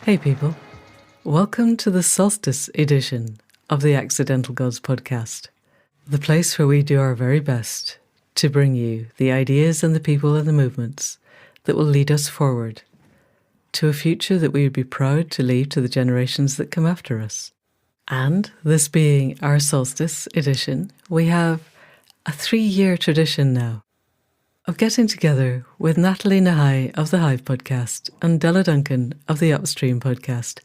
Hey people, welcome to the Solstice edition of the Accidental Gods podcast, the place where we do our very best to bring you the ideas and the people and the movements that will lead us forward to a future that we would be proud to leave to the generations that come after us. And this being our Solstice edition, we have a 3-year tradition now of getting together with Nathalie Nahai of the Hive Podcast and Della Duncan of the Upstream Podcast,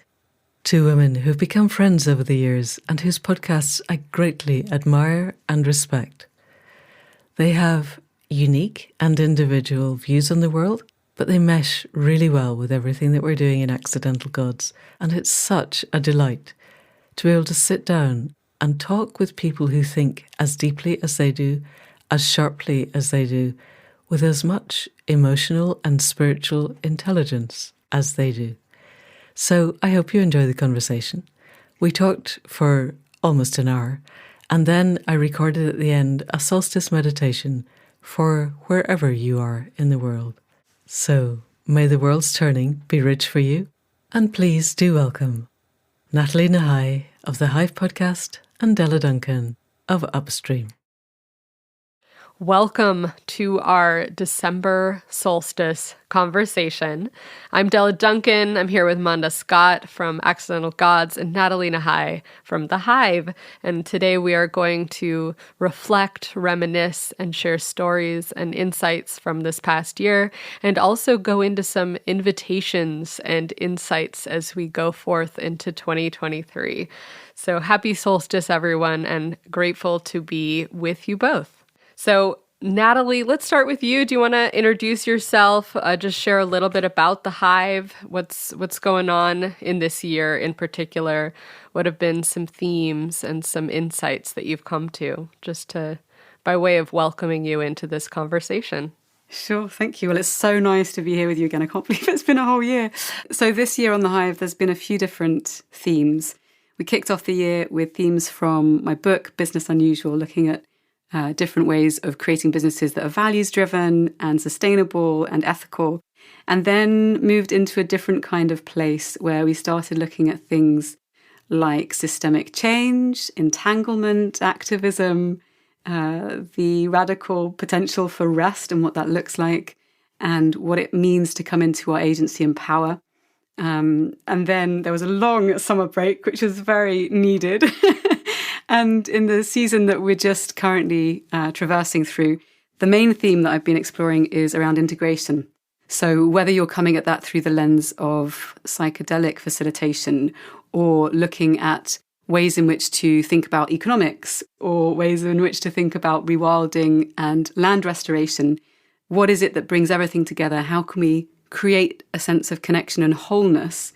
two women who've become friends over the years and whose podcasts I greatly admire and respect. They have unique and individual views on the world, but they mesh really well with everything that we're doing in Accidental Gods, and it's such a delight to be able to sit down and talk with people who think as deeply as they do, as sharply as they do, with as much emotional and spiritual intelligence as they do. So I hope you enjoy the conversation. We talked for almost an hour, and then I recorded at the end a solstice meditation for wherever you are in the world. So may the world's turning be rich for you, and please do welcome Nathalie Nahai of the Hive Podcast and Della Duncan of Upstream. Welcome to our December solstice conversation. I'm Della Duncan. I'm here with Manda Scott from Accidental Gods and Nathalie Nahai from The Hive. And today we are going to reflect, reminisce, and share stories and insights from this past year, and also go into some invitations and insights as we go forth into 2023. So happy solstice, everyone, and grateful to be with you both. So, Nathalie, let's start with you. Do you want to introduce yourself? Just share a little bit about the Hive. What's going on in this year in particular? What have been some themes and some insights that you've come to, by way of welcoming you into this conversation? Sure, thank you. Well, it's so nice to be here with you again. I can't believe it's been a whole year. So this year on the Hive, there's been a few different themes. We kicked off the year with themes from my book, Business Unusual, looking at different ways of creating businesses that are values-driven and sustainable and ethical, and then moved into a different kind of place where we started looking at things like systemic change, entanglement, activism, the radical potential for rest and what that looks like, and what it means to come into our agency and power. And then there was a long summer break, which was very needed. And in the season that we're just currently traversing through, the main theme that I've been exploring is around integration. So whether you're coming at that through the lens of psychedelic facilitation, or looking at ways in which to think about economics, or ways in which to think about rewilding and land restoration, what is it that brings everything together? How can we create a sense of connection and wholeness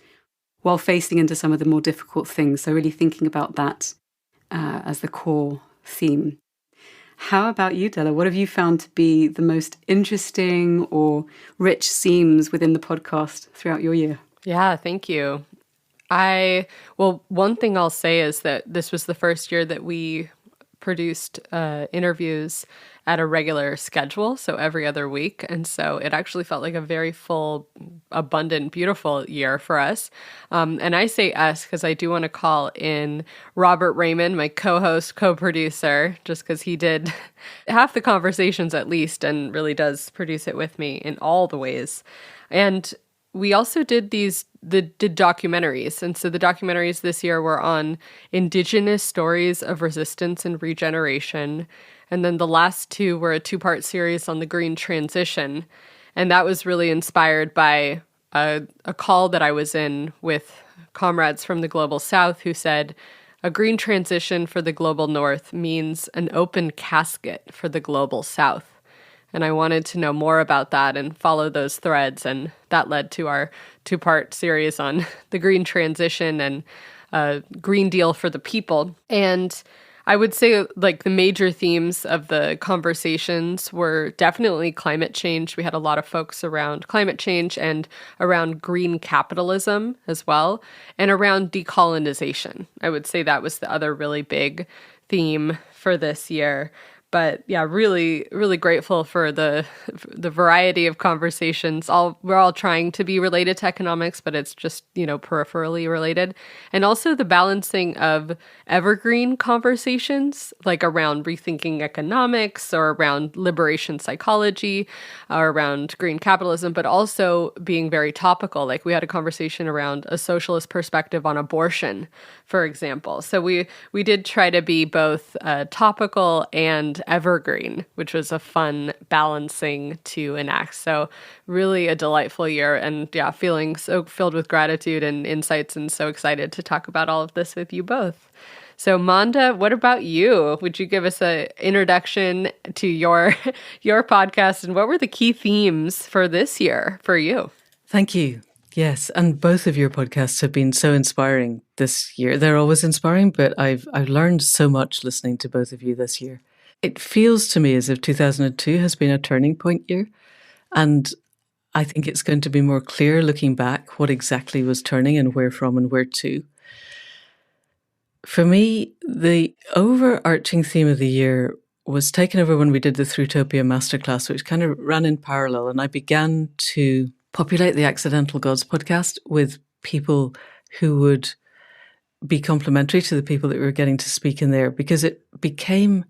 while facing into some of the more difficult things? So really thinking about that as the core theme. How about you, Della? What have you found to be the most interesting or rich themes within the podcast throughout your year? Yeah, thank you. One thing I'll say is that this was the first year that we produced interviews at a regular schedule, so every other week. And so it actually felt like a very full, abundant, beautiful year for us. And I say us because I do want to call in Robert Raymond, my co-host, co-producer, just because he did half the conversations at least and really does produce it with me in all the ways. And we also did documentaries. And so the documentaries this year were on Indigenous stories of resistance and regeneration. And then the last two were a 2-part series on the green transition. And that was really inspired by a call that I was in with comrades from the Global South who said, a green transition for the Global North means an open casket for the Global South. And I wanted to know more about that and follow those threads. And that led to our 2-part series on the green transition and Green Deal for the people. And I would say like the major themes of the conversations were definitely climate change. We had a lot of folks around climate change and around green capitalism as well, and around decolonization. I would say that was the other really big theme for this year. But yeah, really, really grateful for the variety of conversations. We're all trying to be related to economics, but it's just, peripherally related. And also the balancing of evergreen conversations, like around rethinking economics or around liberation psychology or around green capitalism, but also being very topical. Like we had a conversation around a socialist perspective on abortion, for example. So we did try to be both topical and evergreen, which was a fun balancing to enact. So really a delightful year, and yeah, feeling so filled with gratitude and insights, and so excited to talk about all of this with you both. So Manda, what about you? Would you give us an introduction to your podcast, and what were the key themes for this year for you? Thank you. Yes, and both of your podcasts have been so inspiring this year. They're always inspiring, but I've learned so much listening to both of you this year. It feels to me as if 2002 has been a turning point year, and I think it's going to be more clear looking back what exactly was turning and where from and where to. For me, the overarching theme of the year was taken over when we did the Throughtopia Masterclass, which kind of ran in parallel, and I began to populate the Accidental Gods podcast with people who would be complementary to the people that we were getting to speak in there, because it became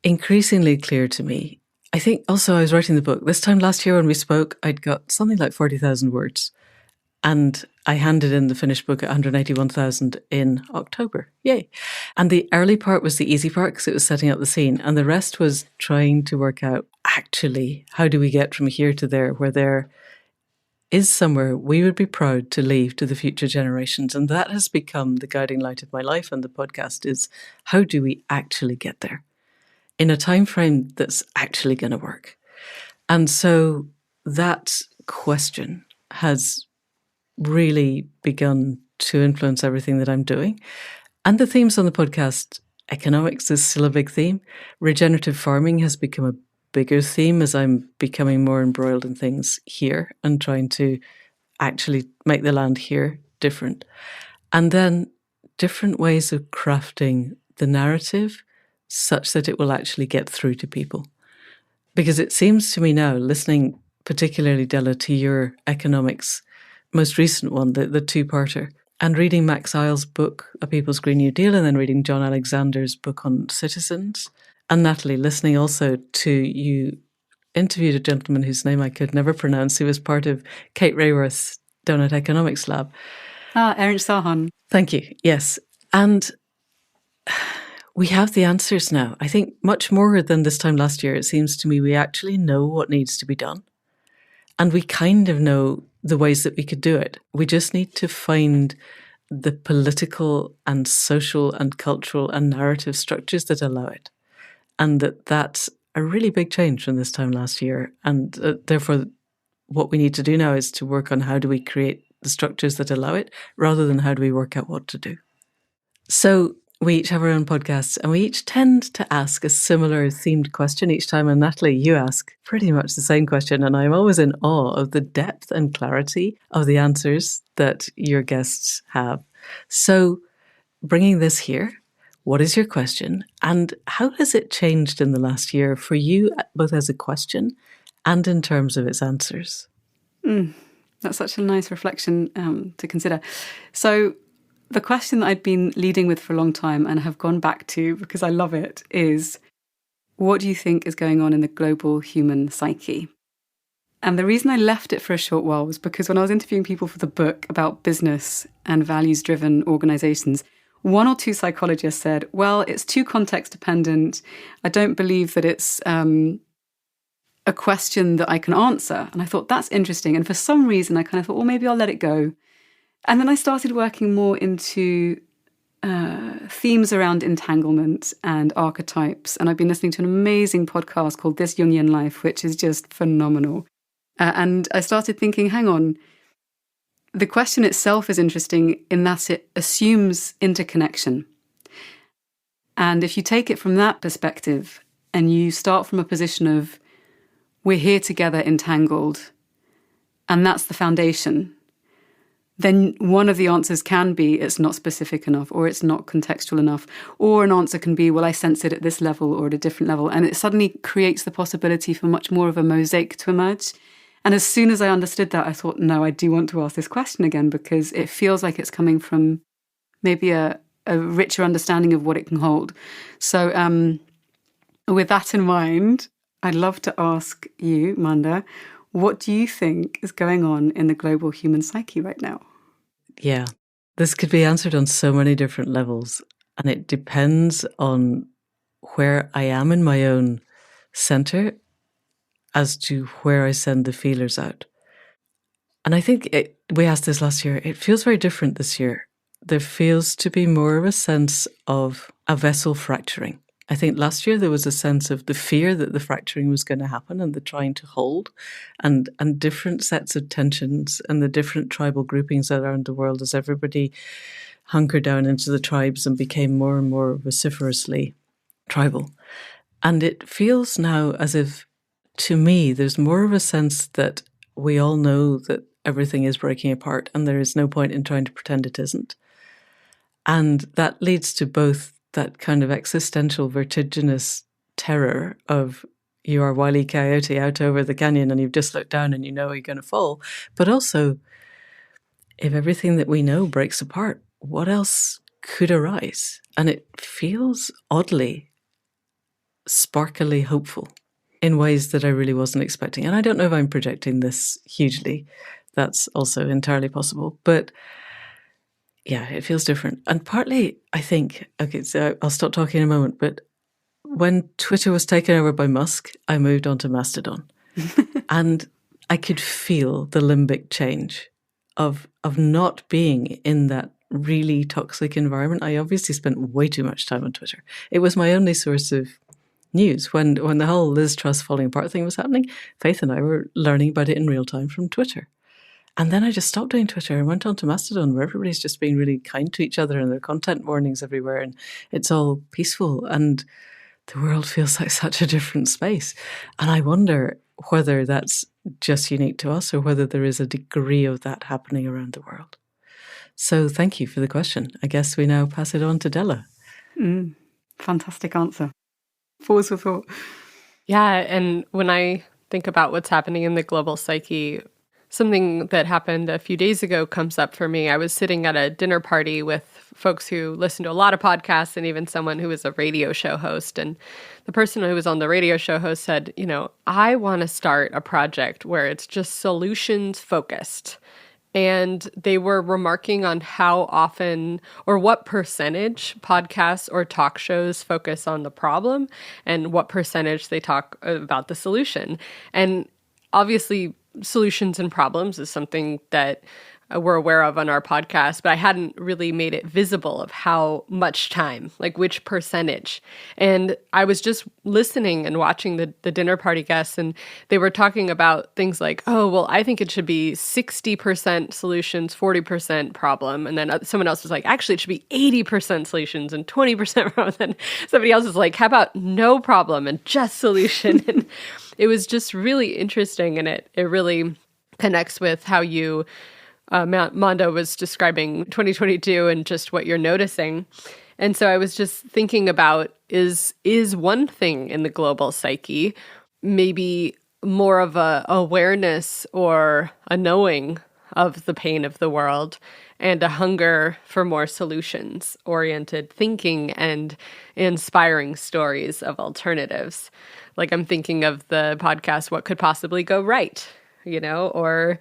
increasingly clear to me. I think also I was writing the book. This time last year when we spoke, I'd got something like 40,000 words, and I handed in the finished book at 181,000 in October. Yay. And the early part was the easy part because it was setting up the scene, and the rest was trying to work out actually how do we get from here to there, where there is somewhere we would be proud to leave to the future generations. And that has become the guiding light of my life, and the podcast is how do we actually get there in a time frame that's actually going to work. And so that question has really begun to influence everything that I'm doing. And the themes on the podcast, economics is still a big theme. Regenerative farming has become a bigger theme as I'm becoming more embroiled in things here and trying to actually make the land here different. And then different ways of crafting the narrative such that it will actually get through to people. Because it seems to me now, listening particularly, Della, to your economics, most recent one, the two-parter, and reading Max Isles' book, A People's Green New Deal, and then reading John Alexander's book on citizens, and Nathalie, listening also to you interviewed a gentleman whose name I could never pronounce, who was part of Kate Rayworth's Donut Economics Lab. Ernst Sahan. Thank you, yes. And we have the answers now. I think much more than this time last year, it seems to me we actually know what needs to be done. And we kind of know the ways that we could do it. We just need to find the political and social and cultural and narrative structures that allow it. And that's a really big change from this time last year. And therefore, what we need to do now is to work on how do we create the structures that allow it, rather than how do we work out what to do. So we each have our own podcasts, and we each tend to ask a similar themed question each time. And Nathalie, you ask pretty much the same question, and I'm always in awe of the depth and clarity of the answers that your guests have. So bringing this here, what is your question, and how has it changed in the last year for you, both as a question and in terms of its answers? That's such a nice reflection to consider. So the question that I'd been leading with for a long time and have gone back to because I love it is, what do you think is going on in the global human psyche? And the reason I left it for a short while was because when I was interviewing people for the book about business and values-driven organizations, one or two psychologists said, well, it's too context dependent. I don't believe that it's a question that I can answer. And I thought, that's interesting. And for some reason, I kind of thought, well, maybe I'll let it go. And then I started working more into themes around entanglement and archetypes. And I've been listening to an amazing podcast called This Jungian Life, which is just phenomenal. And I started thinking, hang on, the question itself is interesting in that it assumes interconnection. And if you take it from that perspective and you start from a position of we're here together entangled, and that's the foundation, then one of the answers can be it's not specific enough, or it's not contextual enough, or an answer can be, well, I sense it at this level or at a different level. And it suddenly creates the possibility for much more of a mosaic to emerge. And as soon as I understood that, I thought, no, I do want to ask this question again, because it feels like it's coming from maybe a richer understanding of what it can hold. So with that in mind, I'd love to ask you, Manda, what do you think is going on in the global human psyche right now? Yeah, this could be answered on so many different levels, and it depends on where I am in my own center as to where I send the feelers out. And I think we asked this last year, it feels very different this year. There feels to be more of a sense of a vessel fracturing. I think last year there was a sense of the fear that the fracturing was going to happen and the trying to hold, and different sets of tensions and the different tribal groupings around the world as everybody hunkered down into the tribes and became more and more vociferously tribal. And it feels now as if, to me, there's more of a sense that we all know that everything is breaking apart and there is no point in trying to pretend it isn't. And that leads to both that kind of existential, vertiginous terror of you are Wile E. Coyote out over the canyon and you've just looked down and you know you're going to fall. But also, if everything that we know breaks apart, what else could arise? And it feels oddly, sparkily hopeful in ways that I really wasn't expecting. And I don't know if I'm projecting this hugely. That's also entirely possible. But yeah, it feels different. And partly, I think, okay, so I'll stop talking in a moment, but when Twitter was taken over by Musk, I moved on to Mastodon. And I could feel the limbic change of not being in that really toxic environment. I obviously spent way too much time on Twitter. It was my only source of news. When the whole Liz Truss falling apart thing was happening, Faith and I were learning about it in real time from Twitter. And then I just stopped doing Twitter and went on to Mastodon, where everybody's just being really kind to each other and there are content warnings everywhere and it's all peaceful and the world feels like such a different space. And I wonder whether that's just unique to us or whether there is a degree of that happening around the world. So thank you for the question. I guess we now pass it on to Della. Fantastic answer. Pause for thought. Yeah, and when I think about what's happening in the global psyche, something that happened a few days ago comes up for me. I was sitting at a dinner party with folks who listen to a lot of podcasts and even someone who is a radio show host. And the person who was on the radio show host said, I want to start a project where it's just solutions focused. And they were remarking on how often or what percentage podcasts or talk shows focus on the problem and what percentage they talk about the solution. And obviously, solutions and problems is something that we're aware of on our podcast, but I hadn't really made it visible of how much time, like which percentage. And I was just listening and watching the dinner party guests, and they were talking about things like, oh, well, I think it should be 60% solutions, 40% problem. And then someone else was like, actually, it should be 80% solutions and 20% problem. And somebody else was like, how about no problem and just solution? And it was just really interesting, and it really connects with how you Manda was describing 2022 and just what you're noticing. And so I was just thinking about, is one thing in the global psyche maybe more of a awareness or a knowing of the pain of the world and a hunger for more solutions-oriented thinking and inspiring stories of alternatives. Like I'm thinking of the podcast, What Could Possibly Go Right, or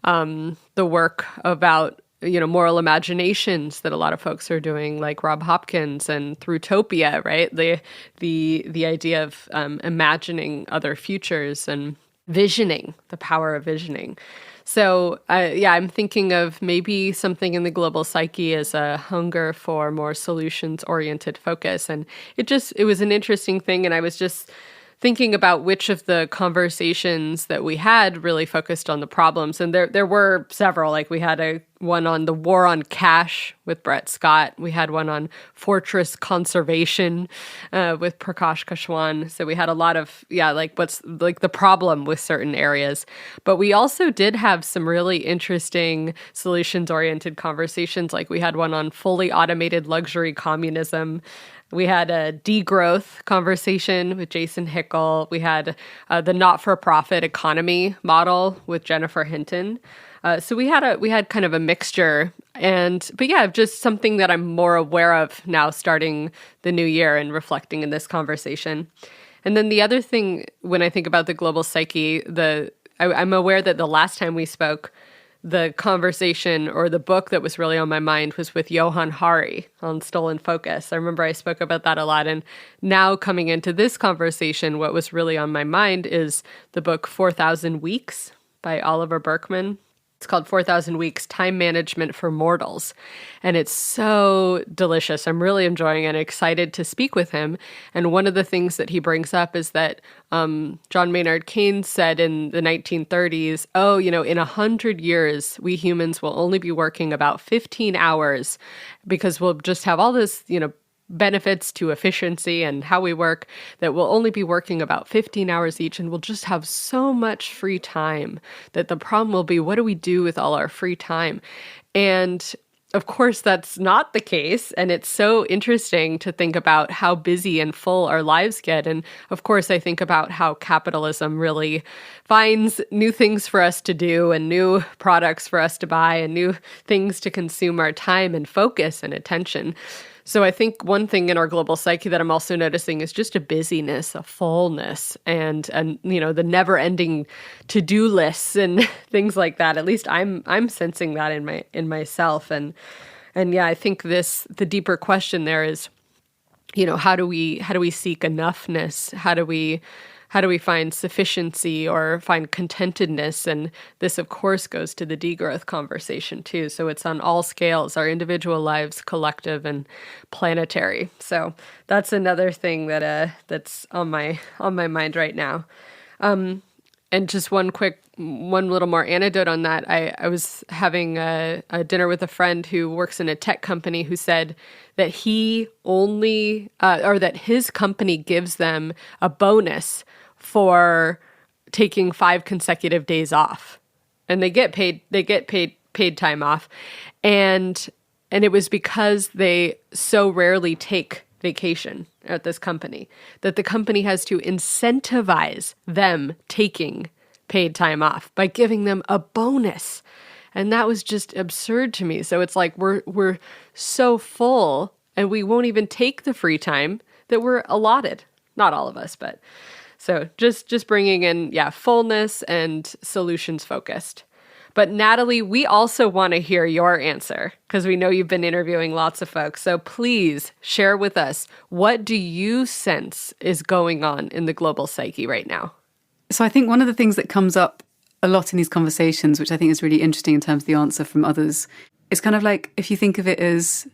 the work about, moral imaginations that a lot of folks are doing, like Rob Hopkins and Throughtopia, right? The idea of imagining other futures and visioning, the power of visioning. So, I'm thinking of maybe something in the global psyche as a hunger for more solutions-oriented focus. And it was an interesting thing, and I was just thinking about which of the conversations that we had really focused on the problems. And there were several, like we had one on the war on cash with Brett Scott. We had one on fortress conservation with Prakash Kashwan. So we had a lot of, what's like the problem with certain areas. But we also did have some really interesting solutions-oriented conversations. Like we had one on fully automated luxury communism. We had a degrowth conversation with Jason Hickel. We had the not-for-profit economy model with Jennifer Hinton. So we had kind of a mixture, but just something that I'm more aware of now, starting the new year and reflecting in this conversation. And then the other thing, when I think about the global psyche, I'm aware that the last time we spoke, the conversation or the book that was really on my mind was with Johan Hari on Stolen Focus. I remember I spoke about that a lot. And now coming into this conversation, what was really on my mind is the book 4,000 Weeks by Oliver Burkeman. It's called 4,000 Weeks, Time Management for Mortals. And it's so delicious. I'm really enjoying it and excited to speak with him. And one of the things that he brings up is that John Maynard Keynes said in the 1930s, in 100 years, we humans will only be working about 15 hours because we'll just have all this, benefits to efficiency and how we work, that we'll only be working about 15 hours each, and we'll just have so much free time that the problem will be, what do we do with all our free time? And of course, that's not the case. And it's so interesting to think about how busy and full our lives get. And of course, I think about how capitalism really finds new things for us to do and new products for us to buy and new things to consume our time and focus and attention. So I think one thing in our global psyche that I'm also noticing is just a busyness, a fullness, and the never-ending to-do lists and things like that. At least I'm sensing that in myself, and I think the deeper question there is, how do we seek enoughness? How do we find sufficiency or find contentedness? And this, of course, goes to the degrowth conversation too. So it's on all scales, our individual lives, collective, and planetary. So that's another thing that's on my mind right now. And just one little more anecdote on that. I was having a dinner with a friend who works in a tech company who said that he only, or that his company gives them a bonus for taking 5 consecutive days off, and they get paid time off, and it was because they so rarely take vacation at this company that the company has to incentivize them taking paid time off by giving them a bonus. And that was just absurd to me. So it's like we're so full and we won't even take the free time that we're allotted. Not all of us, but so just bringing in, fullness and solutions focused. But Nathalie, we also want to hear your answer because we know you've been interviewing lots of folks. So please share with us, what do you sense is going on in the global psyche right now? So I think one of the things that comes up a lot in these conversations, which I think is really interesting in terms of the answer from others, is kind of like if you think of it as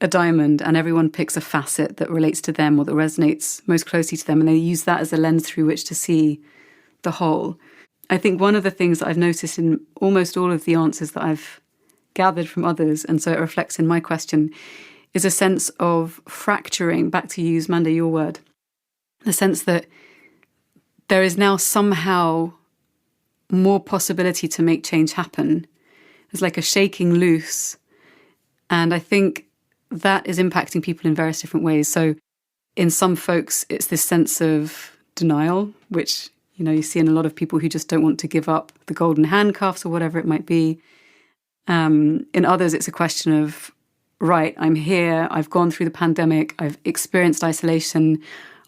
a diamond and everyone picks a facet that relates to them or that resonates most closely to them, and they use that as a lens through which to see the whole. I think one of the things that I've noticed in almost all of the answers that I've gathered from others, and so it reflects in my question, is a sense of fracturing, back to use, Manda, your word, the sense that there is now somehow more possibility to make change happen. There's like a shaking loose. And I think that is impacting people in various different ways. So in some folks, it's this sense of denial, which you see in a lot of people who just don't want to give up the golden handcuffs or whatever it might be. In others, it's a question of, right, I'm here, I've gone through the pandemic, I've experienced isolation,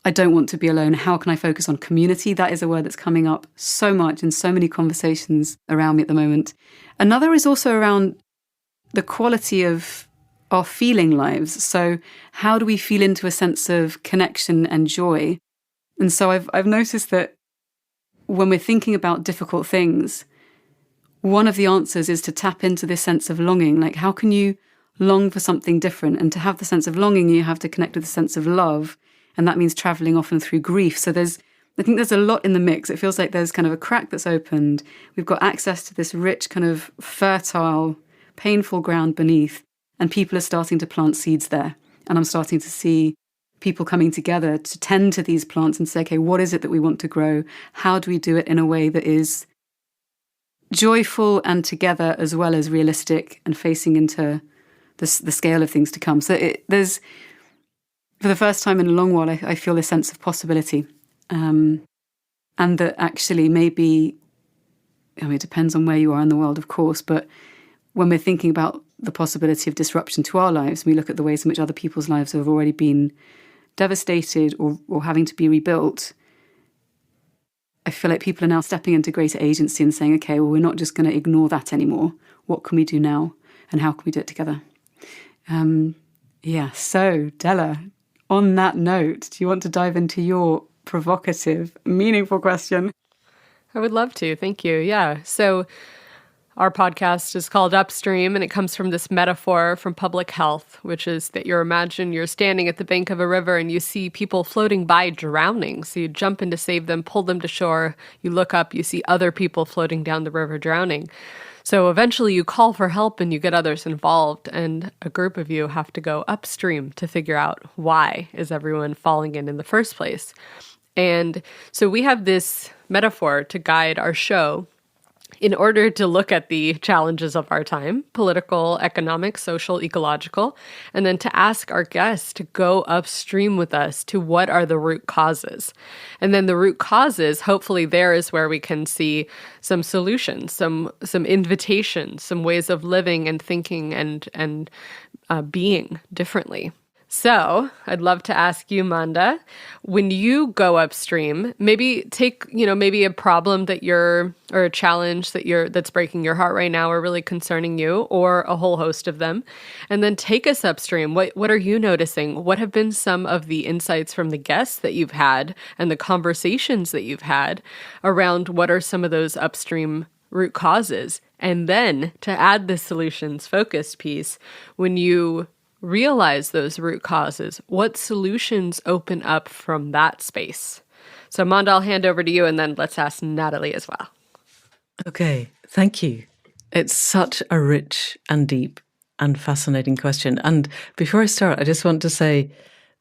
I don't want to be alone. How can I focus on community? That is a word that's coming up so much in so many conversations around me at the moment. Another is also around the quality of our feeling lives. So how do we feel into a sense of connection and joy? And so I've noticed that when we're thinking about difficult things, one of the answers is to tap into this sense of longing. Like, how can you long for something different? And to have the sense of longing, you have to connect with the sense of love. And that means traveling often through grief. So I think there's a lot in the mix. It feels like there's kind of a crack that's opened. We've got access to this rich kind of fertile painful ground beneath, and people are starting to plant seeds there. And I'm starting to see people coming together to tend to these plants and say, okay, what is it that we want to grow? How do we do it in a way that is joyful and together, as well as realistic and facing into the scale of things to come? So there's, for the first time in a long while, I feel a sense of possibility. And that actually maybe, I mean, it depends on where you are in the world, of course, but when we're thinking about the possibility of disruption to our lives, we look at the ways in which other people's lives have already been devastated or having to be rebuilt. I feel like people are now stepping into greater agency and saying, okay, well, we're not just going to ignore that anymore. What can we do now? And how can we do it together? So Della, on that note, do you want to dive into your provocative, meaningful question? I would love to. Thank you. Yeah. So our podcast is called Upstream, and it comes from this metaphor from public health, which is that you're standing at the bank of a river and you see people floating by drowning. So you jump in to save them, pull them to shore. You look up, you see other people floating down the river drowning. So eventually you call for help and you get others involved, and a group of you have to go upstream to figure out why is everyone falling in the first place. And so we have this metaphor to guide our show in order to look at the challenges of our time, political, economic, social, ecological, and then to ask our guests to go upstream with us to what are the root causes. And then the root causes, hopefully there is where we can see some solutions, some invitations, some ways of living and thinking and being differently. So I'd love to ask you, Manda, when you go upstream, maybe take, maybe a problem or a challenge that's breaking your heart right now or really concerning you, or a whole host of them, and then take us upstream. What are you noticing? What have been some of the insights from the guests that you've had and the conversations that you've had around what are some of those upstream root causes? And then to add the solutions focused piece, when you realize those root causes, what solutions open up from that space? So Manda, I'll hand over to you, and then let's ask Nathalie as well. Okay, thank you. It's such a rich and deep and fascinating question. And before I start, I just want to say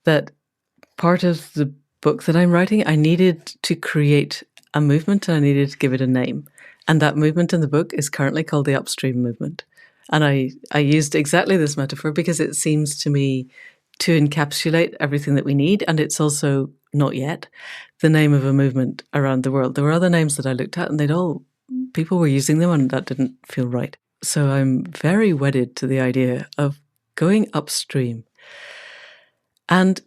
that part of the book that I'm writing, I needed to create a movement and I needed to give it a name. And that movement in the book is currently called the Upstream Movement. And I used exactly this metaphor because it seems to me to encapsulate everything that we need. And it's also, not yet, the name of a movement around the world. There were other names that I looked at and people were using them and that didn't feel right. So I'm very wedded to the idea of going upstream. And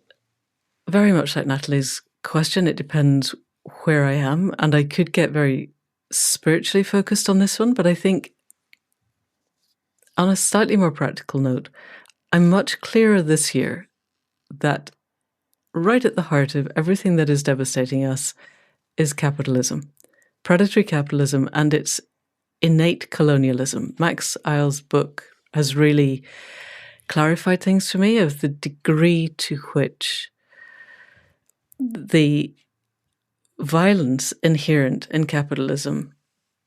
very much like Nathalie's question, it depends where I am. And I could get very spiritually focused on this one, but I think on a slightly more practical note, I'm much clearer this year that right at the heart of everything that is devastating us is capitalism, predatory capitalism, and its innate colonialism. Max Eil's book has really clarified things for me of the degree to which the violence inherent in capitalism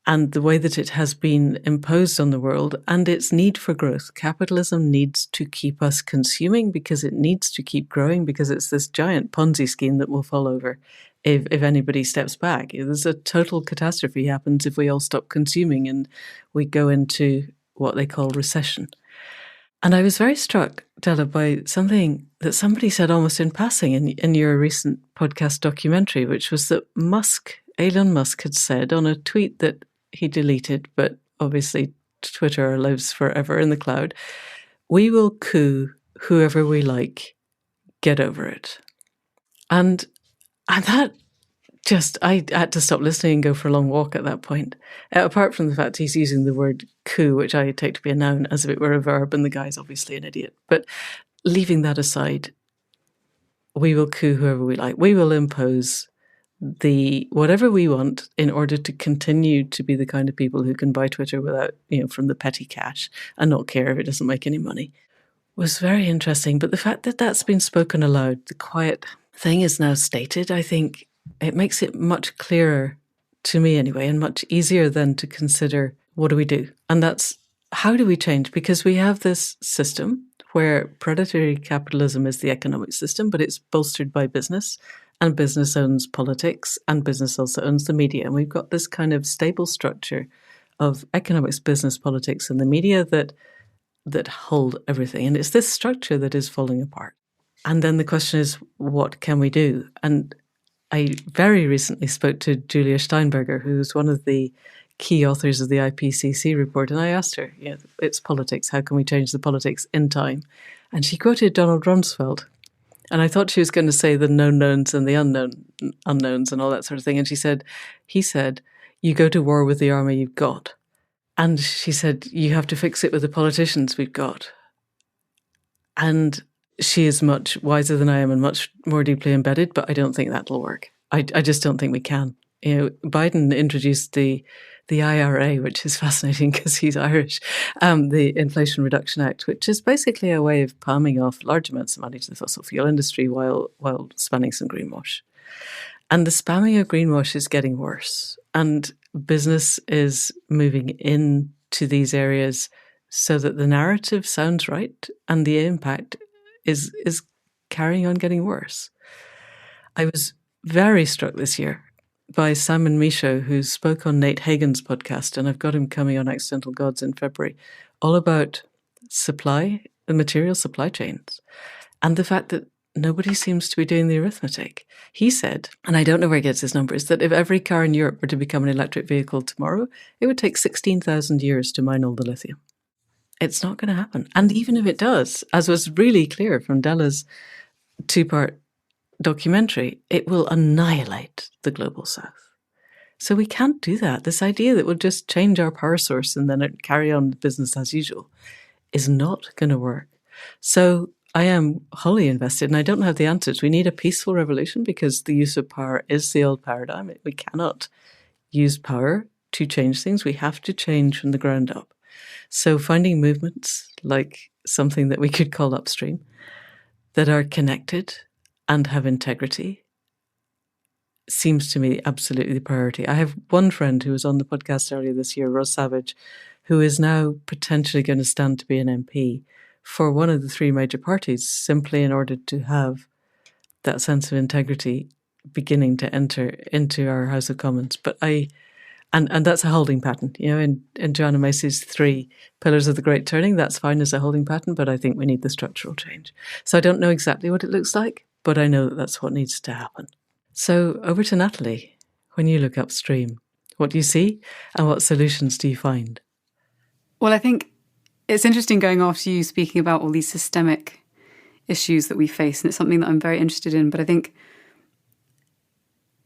and the way that it has been imposed on the world and its need for growth. Capitalism needs to keep us consuming because it needs to keep growing, because it's this giant Ponzi scheme that will fall over if anybody steps back. There's a total catastrophe happens if we all stop consuming and we go into what they call recession. And I was very struck, Della, by something that somebody said almost in passing in your recent podcast documentary, which was that Elon Musk had said on a tweet that he deleted, but obviously Twitter lives forever in the cloud, "We will coup whoever we like, get over it." And that just, I had to stop listening and go for a long walk at that point. Apart from the fact he's using the word coup, which I take to be a noun, as if it were a verb, and the guy's obviously an idiot. But leaving that aside, we will coup whoever we like. We will impose whatever we want in order to continue to be the kind of people who can buy Twitter without, from the petty cash and not care if it doesn't make any money, was very interesting. But the fact that that's been spoken aloud, the quiet thing is now stated, I think it makes it much clearer to me anyway, and much easier then to consider, what do we do? And that's how do we change? Because we have this system where predatory capitalism is the economic system, but it's bolstered by business, and business owns politics, and business also owns the media. And we've got this kind of stable structure of economics, business, politics, and the media that hold everything. And it's this structure that is falling apart. And then the question is, what can we do? And I very recently spoke to Julia Steinberger, who's one of the key authors of the IPCC report. And I asked her, it's politics. How can we change the politics in time? And she quoted Donald Rumsfeld. And I thought she was going to say the known knowns and the unknowns and all that sort of thing. And he said, you go to war with the army you've got. And she said, you have to fix it with the politicians we've got. And she is much wiser than I am and much more deeply embedded, but I don't think that'll work. I just don't think we can. Biden introduced the IRA, which is fascinating because he's Irish, the Inflation Reduction Act, which is basically a way of palming off large amounts of money to the fossil fuel industry while spanning some greenwash. And the spamming of greenwash is getting worse. And business is moving into these areas so that the narrative sounds right and the impact is carrying on getting worse. I was very struck this year by Simon Michaud, who spoke on Nate Hagen's podcast, and I've got him coming on Accidental Gods in February, all about the material supply chains, and the fact that nobody seems to be doing the arithmetic. He said, and I don't know where he gets his numbers, that if every car in Europe were to become an electric vehicle tomorrow, it would take 16,000 years to mine all the lithium. It's not going to happen. And even if it does, as was really clear from Della's 2-part documentary, it will annihilate the global south. So we can't do that. This idea that we'll just change our power source and then carry on business as usual is not going to work. So I am wholly invested, and I don't have the answers. We need a peaceful revolution because the use of power is the old paradigm. We cannot use power to change things. We have to change from the ground up. So finding movements like something that we could call upstream that are connected and have integrity seems to me absolutely the priority. I have one friend who was on the podcast earlier this year, Ross Savage, who is now potentially going to stand to be an MP for one of the 3 major parties, simply in order to have that sense of integrity beginning to enter into our House of Commons. But and that's a holding pattern. In Joanna Macy's 3 pillars of the Great Turning, that's fine as a holding pattern, but I think we need the structural change. So I don't know exactly what it looks like, but I know that that's what needs to happen. So over to Nathalie. When you look upstream, what do you see and what solutions do you find? Well, I think it's interesting going after you speaking about all these systemic issues that we face, and it's something that I'm very interested in. But I think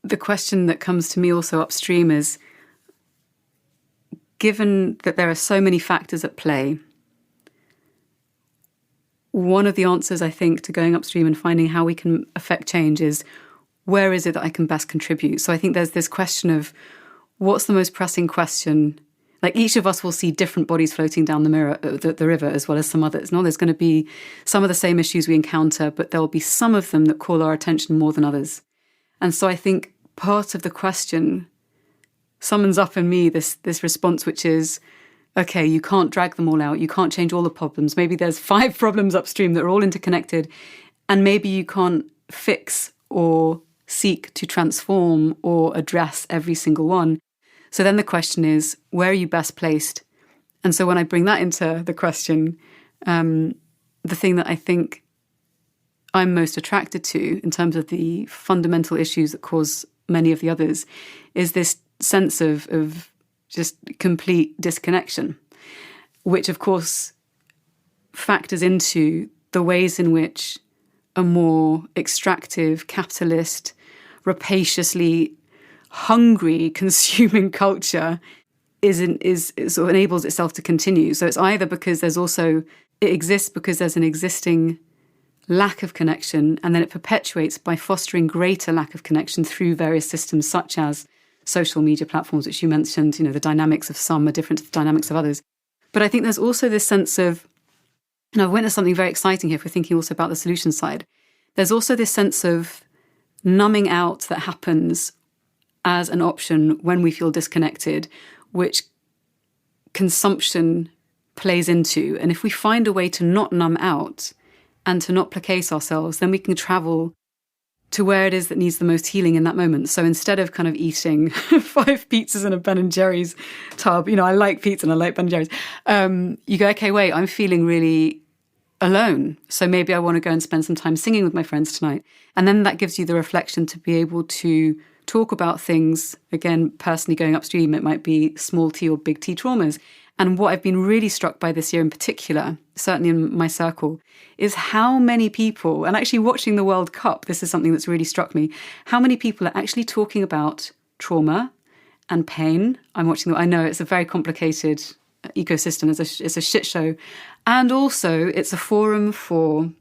the question that comes to me also upstream is, given that there are so many factors at play, one of the answers, I think, to going upstream and finding how we can affect change is, where is it that I can best contribute? So I think there's this question of, what's the most pressing question? Like, each of us will see different bodies floating down the river, as well as some others. No, there's going to be some of the same issues we encounter, but there will be some of them that call our attention more than others. And so I think part of the question summons up in me this response, which is, okay, you can't drag them all out. You can't change all the problems. Maybe there's 5 problems upstream that are all interconnected, and maybe you can't fix or seek to transform or address every single one. So then the question is, where are you best placed? And so when I bring that into the question, the thing that I think I'm most attracted to in terms of the fundamental issues that cause many of the others is this sense of just complete disconnection, which of course factors into the ways in which a more extractive, capitalist, rapaciously hungry consuming culture sort of enables itself to continue. So it's either because it exists because there's an existing lack of connection, and then it perpetuates by fostering greater lack of connection through various systems such as social media platforms, which you mentioned, the dynamics of some are different to the dynamics of others. But I think there's also this sense of, and I've witnessed something very exciting here if we're thinking also about the solution side, there's also this sense of numbing out that happens as an option when we feel disconnected, which consumption plays into. And if we find a way to not numb out and to not placate ourselves, then we can travel to where it is that needs the most healing in that moment. So instead of kind of eating 5 pizzas in a Ben & Jerry's tub, I like pizza and I like Ben & Jerry's, you go, okay, wait, I'm feeling really alone. So maybe I want to go and spend some time singing with my friends tonight. And then that gives you the reflection to be able to talk about things, again, personally going upstream, it might be small T or big T traumas. And what I've been really struck by this year in particular, certainly in my circle, is how many people, and actually watching the World Cup, this is something that's really struck me, how many people are actually talking about trauma and pain. I know it's a very complicated ecosystem, it's a shit show. And also it's a forum for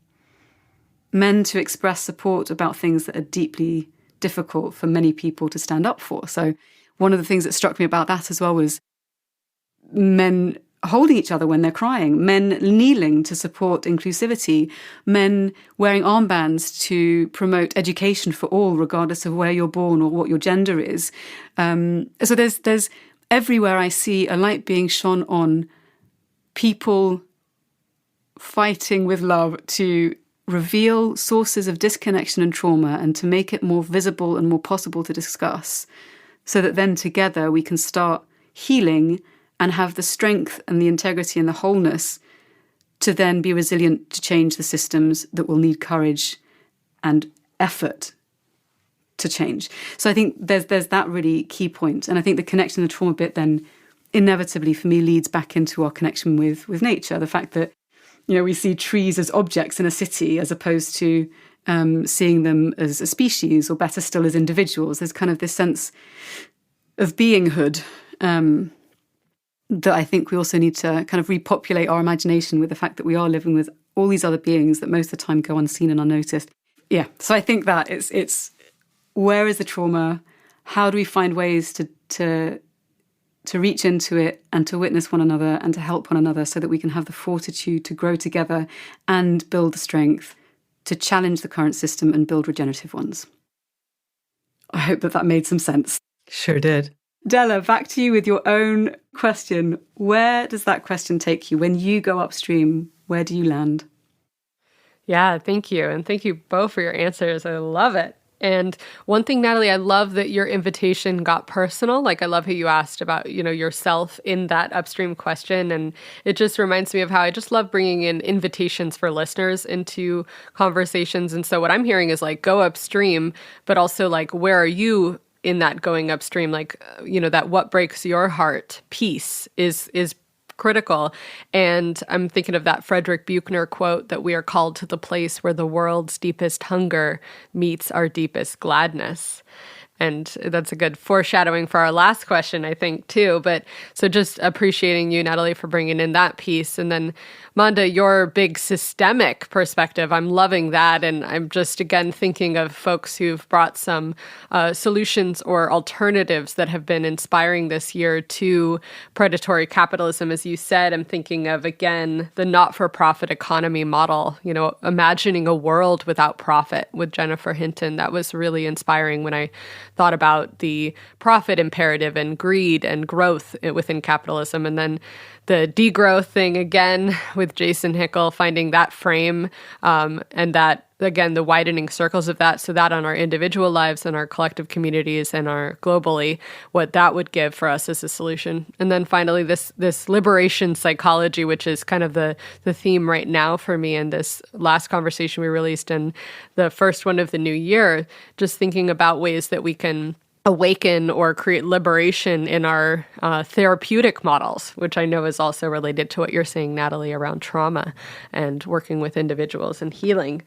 men to express support about things that are deeply difficult for many people to stand up for. So one of the things that struck me about that as well was men holding each other when they're crying, men kneeling to support inclusivity, men wearing armbands to promote education for all, regardless of where you're born or what your gender is. So there's everywhere I see a light being shone on people fighting with love to reveal sources of disconnection and trauma and to make it more visible and more possible to discuss, so that then together we can start healing and have the strength and the integrity and the wholeness to then be resilient to change the systems that will need courage and effort to change. So I think there's that really key point. And I think the connection to the trauma bit then inevitably for me leads back into our connection with nature. The fact that, we see trees as objects in a city as opposed to seeing them as a species, or better still as individuals. There's kind of this sense of beinghood that I think we also need to kind of repopulate our imagination with the fact that we are living with all these other beings that most of the time go unseen and unnoticed. Yeah, so I think that it's where is the trauma? How do we find ways to reach into it and to witness one another and to help one another so that we can have the fortitude to grow together and build the strength to challenge the current system and build regenerative ones. I hope that made some sense. Sure did. Della, back to you with your own question. Where does that question take you? When you go upstream, where do you land? Yeah, thank you. And thank you both for your answers. I love it. And one thing, Nathalie, I love that your invitation got personal. Like, I love how you asked about, yourself in that upstream question. And it just reminds me of how I just love bringing in invitations for listeners into conversations. And so what I'm hearing is like, go upstream, but also like, where are you in that going upstream? Like, that what breaks your heart piece is critical. And I'm thinking of that Frederick Buechner quote that we are called to the place where the world's deepest hunger meets our deepest gladness. And that's a good foreshadowing for our last question, I think, too. But so just appreciating you, Nathalie, for bringing in that piece. And then, Manda, your big systemic perspective, I'm loving that. And I'm just, again, thinking of folks who've brought some solutions or alternatives that have been inspiring this year to predatory capitalism. As you said, I'm thinking of, again, the not-for-profit economy model, imagining a world without profit with Jennifer Hinton. That was really inspiring when I thought about the profit imperative and greed and growth within capitalism. And then the degrowth thing again with Jason Hickel, finding that frame and that, again, the widening circles of that, so that on our individual lives and our collective communities and our globally, what that would give for us as a solution. And then finally, this liberation psychology, which is kind of the theme right now for me in this last conversation we released and the first one of the new year, just thinking about ways that we can awaken or create liberation in our therapeutic models, which I know is also related to what you're saying, Nathalie, around trauma and working with individuals and healing.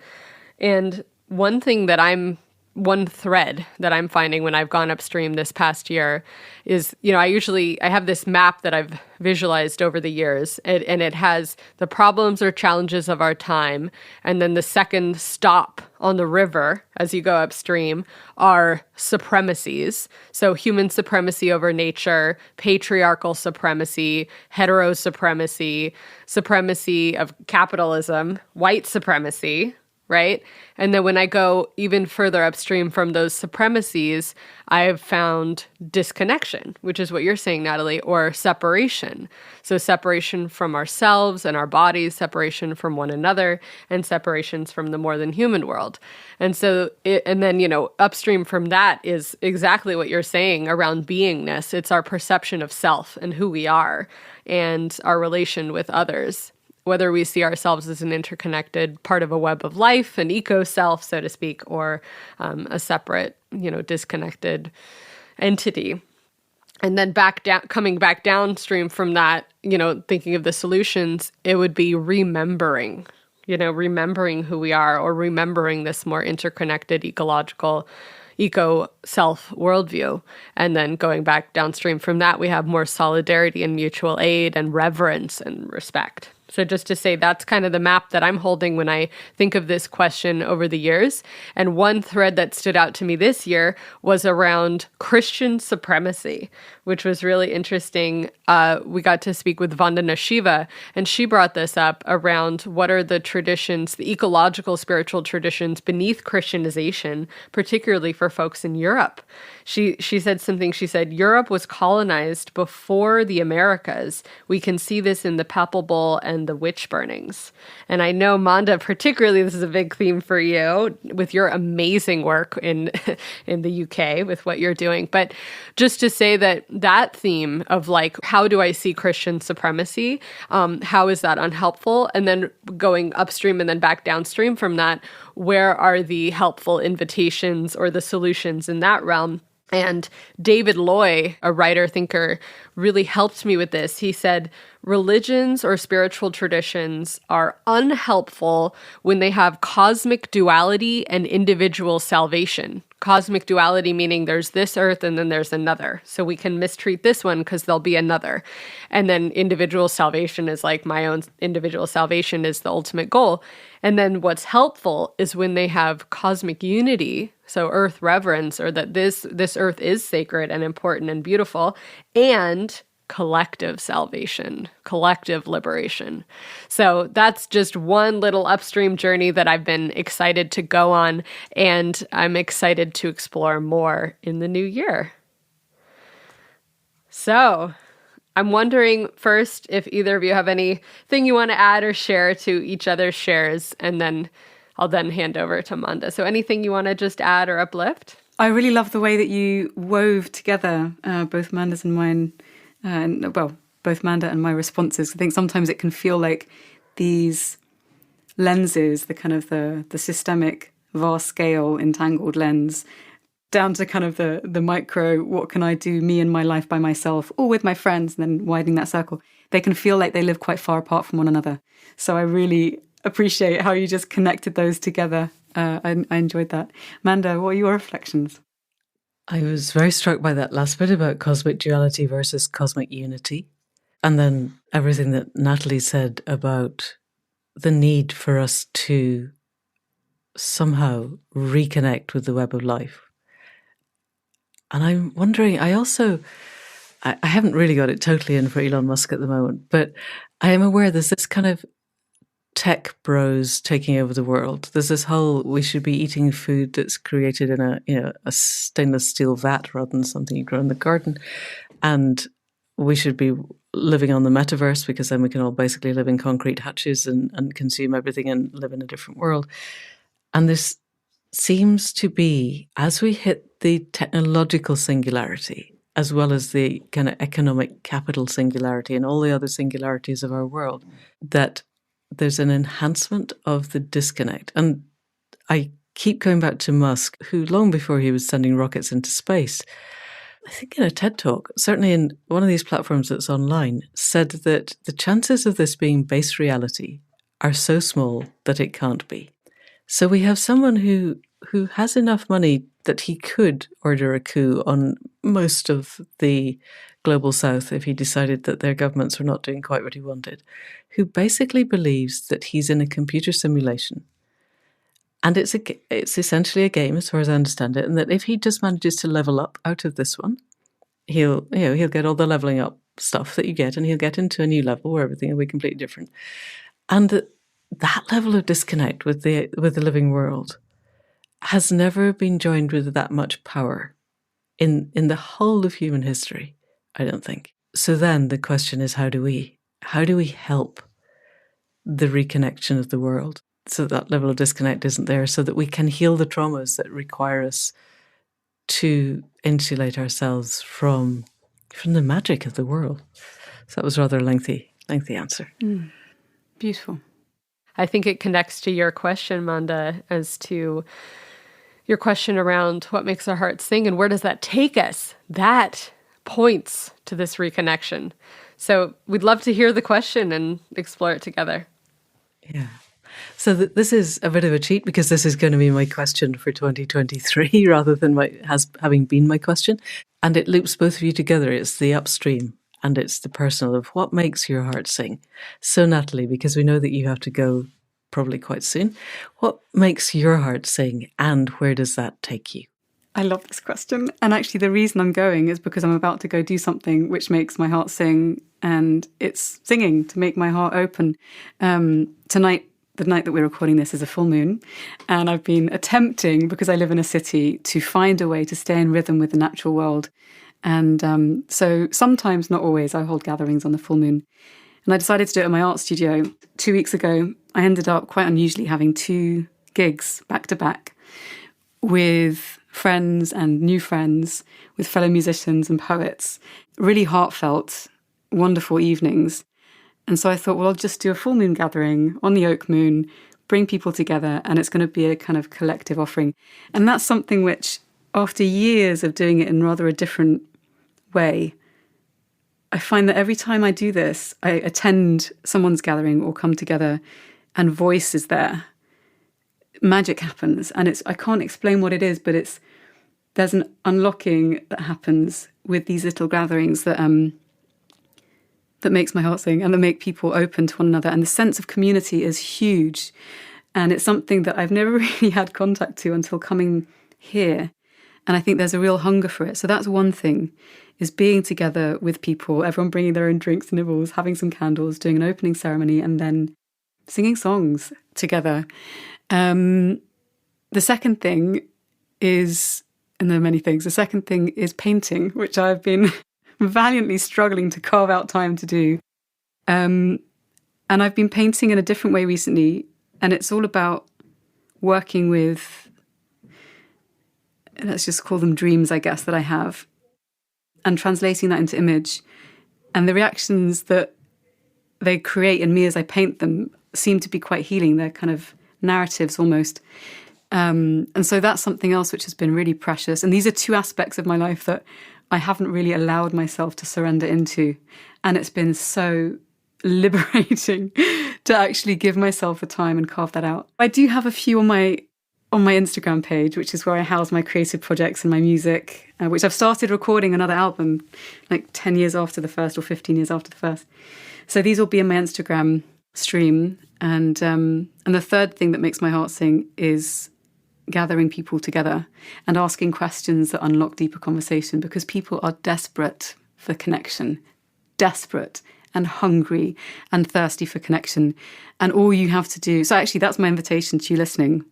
And one thread that I'm finding when I've gone upstream this past year is, I have this map that I've visualized over the years, and it has the problems or challenges of our time. And then the second stop on the river as you go upstream are supremacies. So human supremacy over nature, patriarchal supremacy, hetero supremacy, supremacy of capitalism, white supremacy, right? And then when I go even further upstream from those supremacies, I have found disconnection, which is what you're saying, Nathalie, or separation. So separation from ourselves and our bodies, separation from one another, and separations from the more than human world. And so, and then, upstream from that is exactly what you're saying around beingness. It's our perception of self and who we are and our relation with others, whether we see ourselves as an interconnected part of a web of life, an eco-self, so to speak, or a separate, disconnected entity. And then coming back downstream from that, thinking of the solutions, it would be remembering who we are, or remembering this more interconnected ecological eco-self worldview. And then going back downstream from that, we have more solidarity and mutual aid and reverence and respect. So just to say, that's kind of the map that I'm holding when I think of this question over the years. And one thread that stood out to me this year was around Christian supremacy, which was really interesting. We got to speak with Vandana Shiva, and she brought this up around what are the traditions, the ecological spiritual traditions beneath Christianization, particularly for folks in Europe. She said something. She said, Europe was colonized before the Americas. We can see this in the Papal Bull and the witch burnings. And I know, Manda, particularly, this is a big theme for you with your amazing work in the UK with what you're doing. But just to say that theme of like, how do I see Christian supremacy? How is that unhelpful? And then going upstream and then back downstream from that, where are the helpful invitations or the solutions in that realm? And David Loy, a writer, thinker, really helped me with this. He said, religions or spiritual traditions are unhelpful when they have cosmic duality and individual salvation. Cosmic duality meaning there's this earth and then there's another. So we can mistreat this one because there'll be another. And then individual salvation is like my own individual salvation is the ultimate goal. And then what's helpful is when they have cosmic unity, so earth reverence, or that this earth is sacred and important and beautiful, and collective salvation, collective liberation. So that's just one little upstream journey that I've been excited to go on, and I'm excited to explore more in the new year. So I'm wondering first if either of you have anything you want to add or share to each other's shares, and then I'll then hand over to Manda. So anything you want to just add or uplift? I really love the way that you wove together both Manda's and mine, both Manda and my responses. I think sometimes it can feel like these lenses, the kind of the systemic, vast scale, entangled lens, down to kind of the micro, what can I do, me and my life by myself, or with my friends, and then widening that circle. They can feel like they live quite far apart from one another. So I really appreciate how you just connected those together. I enjoyed that. Manda, what are your reflections? I was very struck by that last bit about cosmic duality versus cosmic unity. And then everything that Nathalie said about the need for us to somehow reconnect with the web of life. And I'm wondering, I haven't really got it totally in for Elon Musk at the moment, but I am aware there's this kind of tech bros taking over the world. There's this whole, we should be eating food that's created in a stainless steel vat rather than something you grow in the garden. And we should be living on the metaverse because then we can all basically live in concrete hutches and consume everything and live in a different world. And this seems to be, as we hit the technological singularity, as well as the kind of economic capital singularity and all the other singularities of our world, that there's an enhancement of the disconnect. And I keep going back to Musk, who long before he was sending rockets into space, I think in a TED talk, certainly in one of these platforms that's online, said that the chances of this being base reality are so small that it can't be. So we have someone who has enough money that he could order a coup on most of the global south if he decided that their governments were not doing quite what he wanted, who basically believes that he's in a computer simulation. And it's essentially a game as far as I understand it, and that if he just manages to level up out of this one, he'll get all the leveling up stuff that you get, and he'll get into a new level where everything will be completely different. And that level of disconnect with the living world has never been joined with that much power in the whole of human history, I don't think. So then the question is, how do we help the reconnection of the world so that level of disconnect isn't there, so that we can heal the traumas that require us to insulate ourselves from the magic of the world? So that was rather a lengthy answer. Beautiful. I think it connects to your question, Manda, as to your question around what makes our hearts sing and where does that take us? That points to this reconnection. So we'd love to hear the question and explore it together. Yeah. So this is a bit of a cheat because this is going to be my question for 2023 rather than having been my question. And it loops both of you together. It's the upstream and it's the personal of what makes your heart sing. So Nathalie, because we know that you have to go probably quite soon, what makes your heart sing and where does that take you? I love this question. And actually the reason I'm going is because I'm about to go do something which makes my heart sing, and it's singing to make my heart open. Tonight, the night that we're recording this, is a full moon, and I've been attempting, because I live in a city, to find a way to stay in rhythm with the natural world. And so sometimes, not always, I hold gatherings on the full moon. And I decided to do it in my art studio. 2 weeks ago, I ended up quite unusually having 2 gigs back to back with friends and new friends, with fellow musicians and poets. Really heartfelt, wonderful evenings. And so I thought, well, I'll just do a full moon gathering on the oak moon, bring people together, and it's going to be a kind of collective offering. And that's something which, after years of doing it in rather a different way, I find that every time I do this, I attend someone's gathering or come together and voice is there, magic happens. And I can't explain what it is, but there's an unlocking that happens with these little gatherings that makes my heart sing and that make people open to one another. And the sense of community is huge. And it's something that I've never really had contact to until coming here. And I think there's a real hunger for it. So that's one thing, is being together with people, everyone bringing their own drinks and nibbles, having some candles, doing an opening ceremony, and then singing songs together. The second thing is, and there are many things, the second thing is painting, which I've been valiantly struggling to carve out time to do. And I've been painting in a different way recently, and it's all about working with, let's just call them dreams, I guess, that I have, and translating that into image. And the reactions that they create in me as I paint them seem to be quite healing. They're kind of narratives almost. And so that's something else which has been really precious. And these are 2 aspects of my life that I haven't really allowed myself to surrender into. And it's been so liberating to actually give myself the time and carve that out. I do have a few on my Instagram page, which is where I house my creative projects and my music, which I've started recording another album like 10 years after the first or 15 years after the first. So these will be in my Instagram stream. And the third thing that makes my heart sing is gathering people together and asking questions that unlock deeper conversation, because people are desperate for connection, desperate and hungry and thirsty for connection. And all you have to do, so actually that's my invitation to you listening.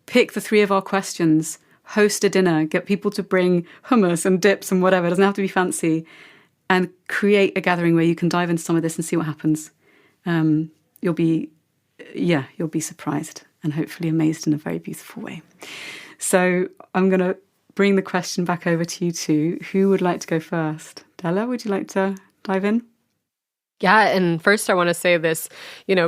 Pick the 3 of our questions, host a dinner, get people to bring hummus and dips and whatever, it doesn't have to be fancy, and create a gathering where you can dive into some of this and see what happens. You'll be surprised and hopefully amazed in a very beautiful way. So I'm going to bring the question back over to you 2. Who would like to go first? Della, would you like to dive in? Yeah, and first I want to say this,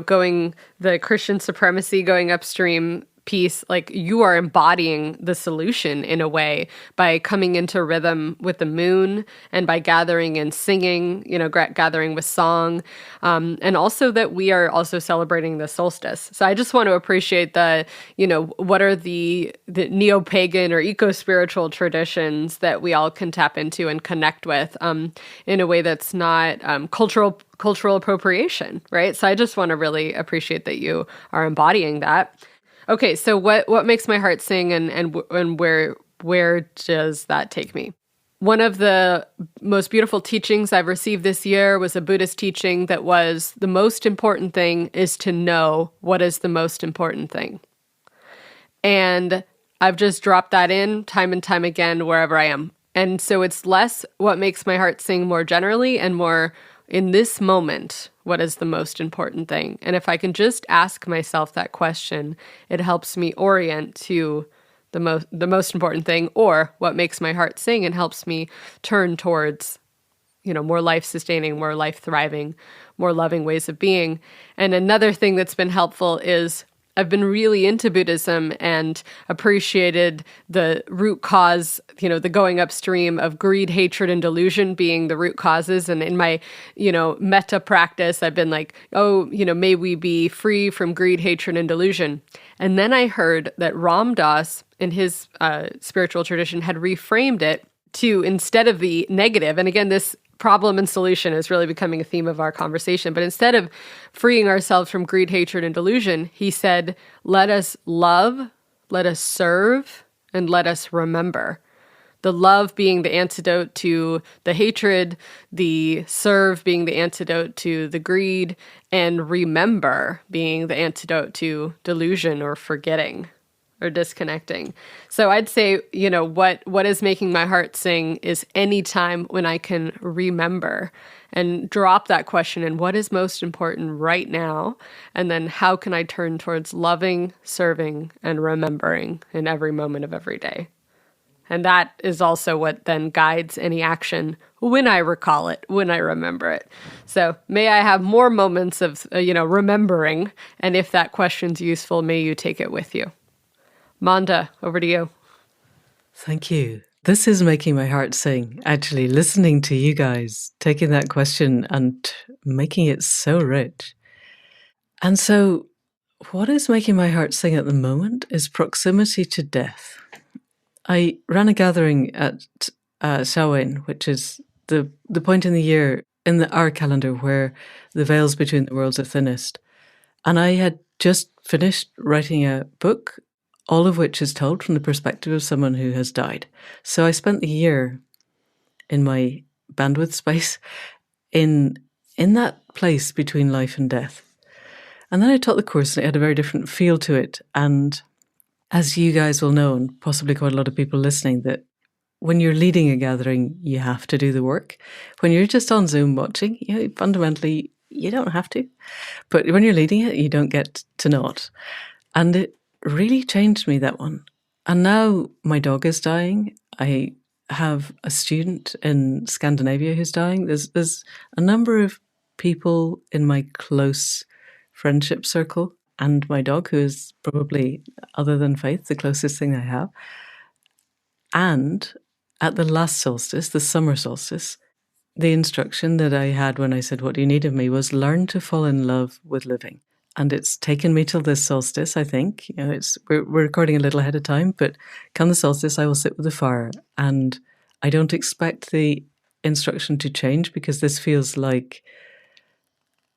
going the Christian supremacy, going upstream piece, like you are embodying the solution in a way by coming into rhythm with the moon and by gathering and singing, gathering with song, and also that we are also celebrating the solstice. So I just want to appreciate what are the neo-pagan or eco-spiritual traditions that we all can tap into and connect with in a way that's not cultural appropriation, right? So I just want to really appreciate that you are embodying that. Okay, so what makes my heart sing and where does that take me? One of the most beautiful teachings I've received this year was a Buddhist teaching that was the most important thing is to know what is the most important thing. And I've just dropped that in time and time again wherever I am. And so it's less what makes my heart sing more generally and more in this moment, what is the most important thing? And if I can just ask myself that question, it helps me orient to the most important thing, or what makes my heart sing, and helps me turn towards, more life-sustaining, more life-thriving, more loving ways of being. And another thing that's been helpful is I've been really into Buddhism and appreciated the root cause, the going upstream of greed, hatred, and delusion being the root causes. And in my, metta practice, I've been like, may we be free from greed, hatred, and delusion. And then I heard that Ram Dass, in his spiritual tradition, had reframed it to, instead of the negative, and again, this problem and solution is really becoming a theme of our conversation. But instead of freeing ourselves from greed, hatred, and delusion, he said, let us love, let us serve, and let us remember. The love being the antidote to the hatred, the serve being the antidote to the greed, and remember being the antidote to delusion or forgetting or disconnecting. So I'd say, what is making my heart sing is any time when I can remember and drop that question in what is most important right now, and then how can I turn towards loving, serving, and remembering in every moment of every day. And that is also what then guides any action when I recall it, when I remember it. So may I have more moments of, remembering, and if that question's useful, may you take it with you. Manda, over to you. Thank you. This is making my heart sing, actually, listening to you guys, taking that question and making it so rich. And so what is making my heart sing at the moment is proximity to death. I ran a gathering at Samhain, which is the point in the year in our calendar where the veils between the worlds are thinnest. And I had just finished writing a book, all of which is told from the perspective of someone who has died. So I spent the year in my bandwidth space in that place between life and death. And then I taught the course and it had a very different feel to it. And as you guys will know, and possibly quite a lot of people listening, that when you're leading a gathering, you have to do the work. When you're just on Zoom watching, fundamentally, you don't have to. But when you're leading it, you don't get to not. And it really changed me, that one. And now my dog is dying. I have a student in Scandinavia who's dying. There's a number of people in my close friendship circle and my dog, who is probably, other than Faith, the closest thing I have. And at the last solstice, the summer solstice, the instruction that I had when I said, what do you need of me, was learn to fall in love with living. And it's taken me till this solstice, I think. We're recording a little ahead of time, but come the solstice, I will sit with the fire. And I don't expect the instruction to change, because this feels like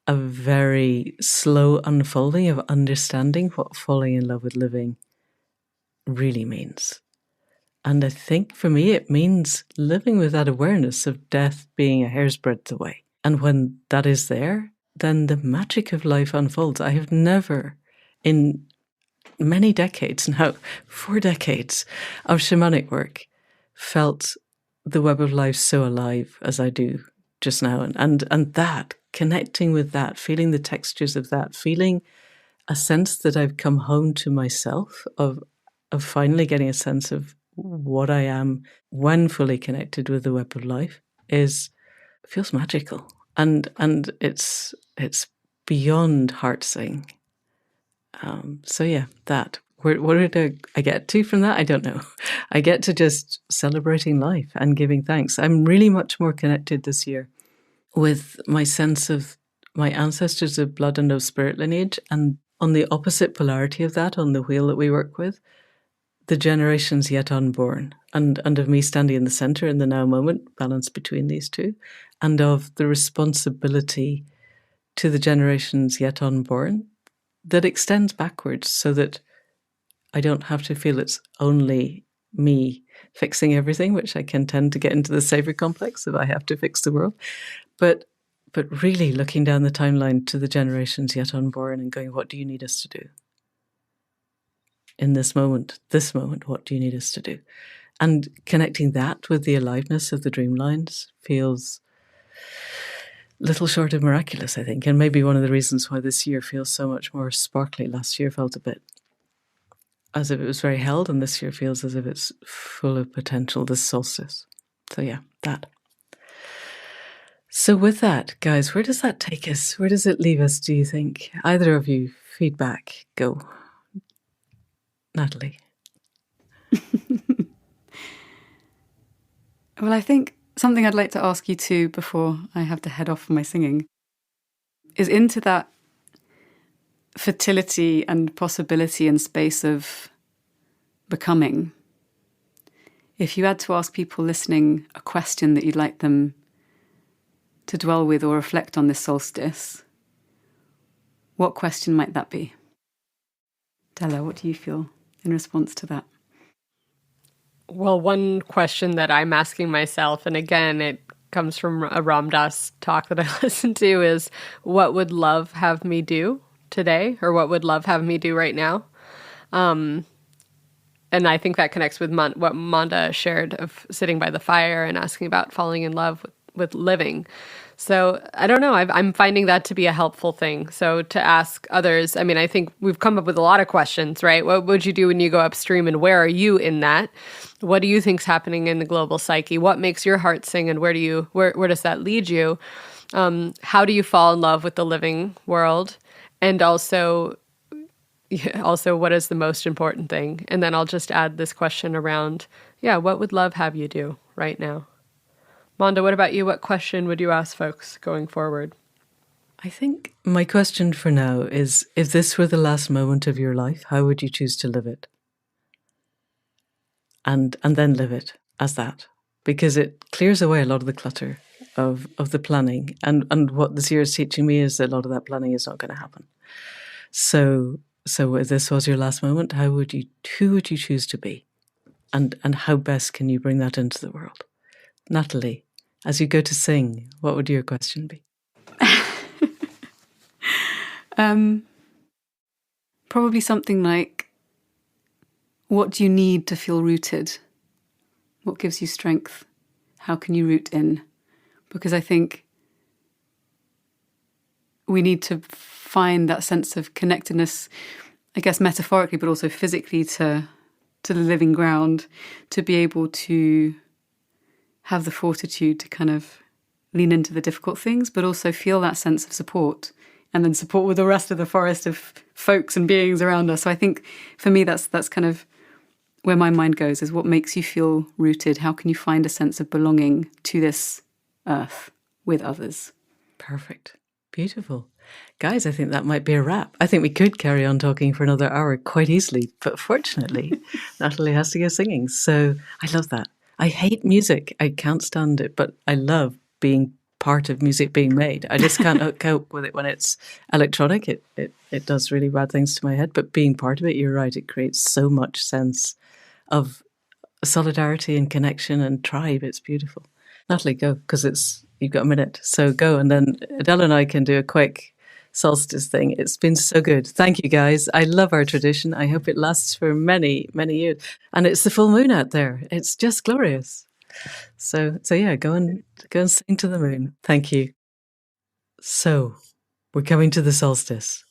a very slow unfolding of understanding what falling in love with living really means. And I think for me, it means living with that awareness of death being a hair's breadth away. And when that is there, then the magic of life unfolds. I have never, in many decades now, 4 decades of shamanic work, felt the web of life so alive as I do just now. And that, connecting with that, feeling the textures of that, feeling a sense that I've come home to myself, of finally getting a sense of what I am when fully connected with the web of life, feels magical. And it's beyond heart sing. So yeah, that. What did I get to from that? I don't know. I get to just celebrating life and giving thanks. I'm really much more connected this year with my sense of my ancestors of blood and of spirit lineage, and on the opposite polarity of that, on the wheel that we work with, the generations yet unborn, and of me standing in the center in the now moment, balance between these two, and of the responsibility to the generations yet unborn that extends backwards, so that I don't have to feel it's only me fixing everything, which I can tend to get into the savior complex if I have to fix the world. But really looking down the timeline to the generations yet unborn and going, what do you need us to do? In this moment, what do you need us to do? And connecting that with the aliveness of the dreamlines feels little short of miraculous, I think. And maybe one of the reasons why this year feels so much more sparkly. Last year felt a bit as if it was very held, and this year feels as if it's full of potential, this solstice. So yeah, that. So with that, guys, where does that take us? Where does it leave us, do you think? Either of you, feedback, go. Nathalie. Well, I think something I'd like to ask you too before I have to head off for my singing is into that fertility and possibility and space of becoming. If you had to ask people listening a question that you'd like them to dwell with or reflect on this solstice, what question might that be? Della, what do you feel in response to that? Well, one question that I'm asking myself, and again, it comes from a Ram Dass talk that I listened to, is what would love have me do today? Or what would love have me do right now? And I think that connects with what Manda shared of sitting by the fire and asking about falling in love with living. So I don't know. I'm finding that to be a helpful thing. So to ask others, I mean, I think we've come up with a lot of questions, right? What would you do when you go upstream, and where are you in that? What do you think's happening in the global psyche? What makes your heart sing, and where does that lead you? How do you fall in love with the living world? And also, what is the most important thing? And then I'll just add this question around, what would love have you do right now? Manda, what about you? What question would you ask folks going forward? I think my question for now is, if this were the last moment of your life, how would you choose to live it? And then live it as that. Because it clears away a lot of the clutter of the planning. And what this year is teaching me is that a lot of that planning is not going to happen. So if this was your last moment, who would you choose to be? And how best can you bring that into the world? Nathalie, as you go to sing, what would your question be? Probably something like, what do you need to feel rooted? What gives you strength? How can you root in? Because I think we need to find that sense of connectedness, I guess metaphorically, but also physically to the living ground, to be able to have the fortitude to kind of lean into the difficult things, but also feel that sense of support, and then support with the rest of the forest of folks and beings around us. So I think for me, that's kind of where my mind goes, is what makes you feel rooted? How can you find a sense of belonging to this earth with others? Perfect. Beautiful. Guys, I think that might be a wrap. I think we could carry on talking for another hour quite easily, but fortunately, Nathalie has to go singing. So I love that. I hate music. I can't stand it, but I love being part of music being made. I just can't cope with it when it's electronic. It does really bad things to my head, but being part of it, you're right, it creates so much sense of solidarity and connection and tribe. It's beautiful. Nathalie, go, because you've got a minute. So go, and then Della and I can do a quick solstice thing. It's been so good. Thank you, guys. I love our tradition. I hope it lasts for many, many years. And it's the full moon out there. It's just glorious. So yeah, go and sing to the moon. Thank you. So we're coming to the solstice.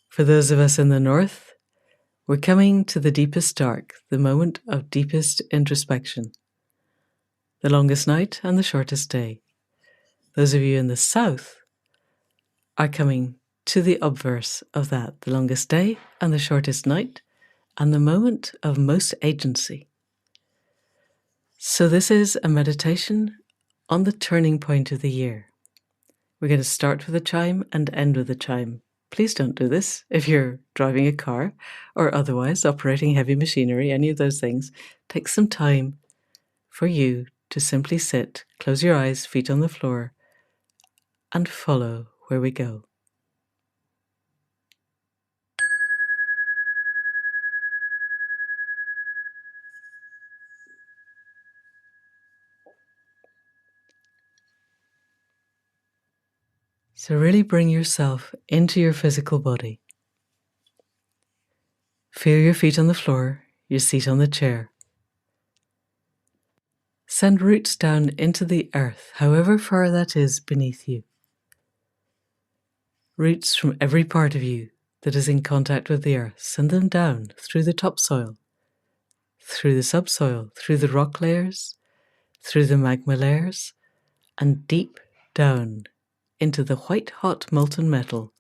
For those of us in the north, we're coming to the deepest dark, the moment of deepest introspection, the longest night and the shortest day. Those of you in the south are coming to the obverse of that, the longest day and the shortest night, and the moment of most agency. So this is a meditation on the turning point of the year. We're going to start with a chime and end with a chime. Please don't do this if you're driving a car or otherwise operating heavy machinery, any of those things. Take some time for you to simply sit, close your eyes, feet on the floor, and follow where we go. So really bring yourself into your physical body. Feel your feet on the floor, your seat on the chair. Send roots down into the earth, however far that is beneath you. Roots from every part of you that is in contact with the earth, send them down through the topsoil, through the subsoil, through the rock layers, through the magma layers, and deep down into the white-hot molten metal